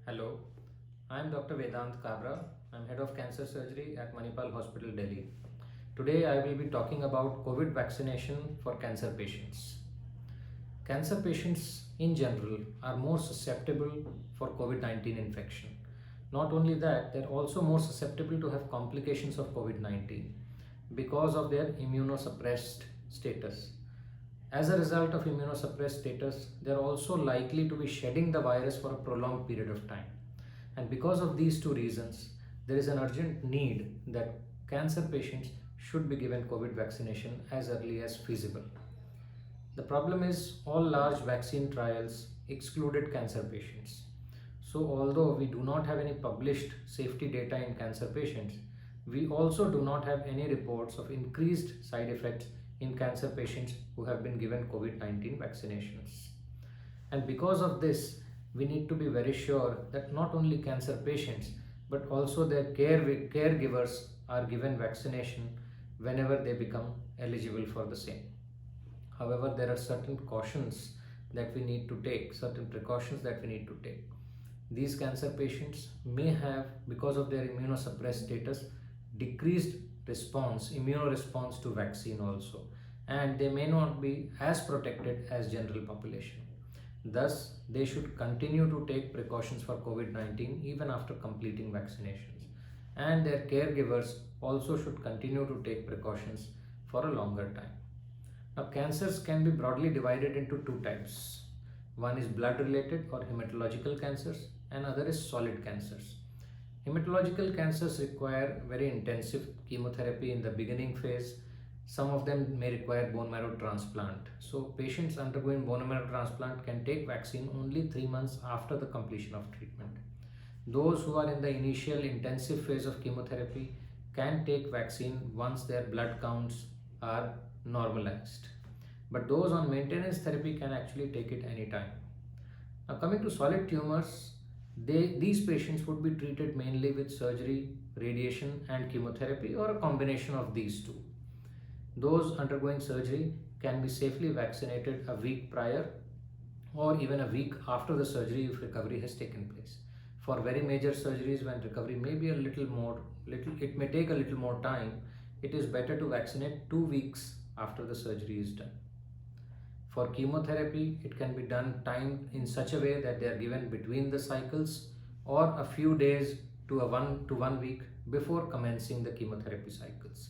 Hello, I am Dr. Vedant Kabra. I am Head of Cancer Surgery at Manipal Hospital, Delhi. Today I will be talking about COVID vaccination for cancer patients. Cancer patients in general are more susceptible for COVID-19 infection. Not only that, they are also more susceptible to have complications of COVID-19 because of their immunosuppressed status. As a result of immunosuppressed status, they are also likely to be shedding the virus for a prolonged period of time. And because of these two reasons, there is an urgent need that cancer patients should be given COVID vaccination as early as feasible. The problem is all large vaccine trials excluded cancer patients. So although we do not have any published safety data in cancer patients, we also do not have any reports of increased side effects in cancer patients who have been given COVID-19 vaccinations. And because of this, we need to be very sure that not only cancer patients but also their caregivers are given vaccination whenever they become eligible for the same. However, there are certain cautions that we need to take, certain precautions that we need to take. These cancer patients may have, because of their immunosuppressed status, decreased immunoresponse to vaccine also, and they may not be as protected as general population. Thus, they should continue to take precautions for COVID-19 even after completing vaccinations, and their caregivers also should continue to take precautions for a longer time. Now, cancers can be broadly divided into two types. One is blood related or hematological cancers, and other is solid cancers. Hematological cancers require very intensive chemotherapy in the beginning phase. Some of them may require bone marrow transplant. So patients undergoing bone marrow transplant can take vaccine only 3 months after the completion of treatment. Those who are in the initial intensive phase of chemotherapy can take vaccine once their blood counts are normalized. But those on maintenance therapy can actually take it anytime. Now coming to solid tumors, these patients would be treated mainly with surgery, radiation and chemotherapy, or a combination of these two. Those undergoing surgery can be safely vaccinated a week prior or even a week after the surgery if recovery has taken place. For very major surgeries, when recovery may be it may take a little more time, it is better to vaccinate 2 weeks after the surgery is done. For chemotherapy, it can be done timed in such a way that they are given between the cycles or a few days to 1 week before commencing the chemotherapy cycles.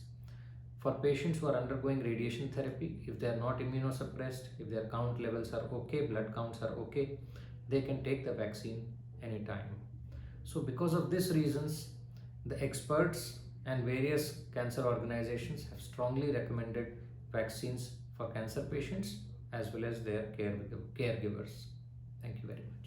For patients who are undergoing radiation therapy, if they are not immunosuppressed, if their count levels are okay, blood counts are okay, they can take the vaccine anytime. So because of these reasons, the experts and various cancer organizations have strongly recommended vaccines for cancer patients as well as their caregivers. Thank you very much.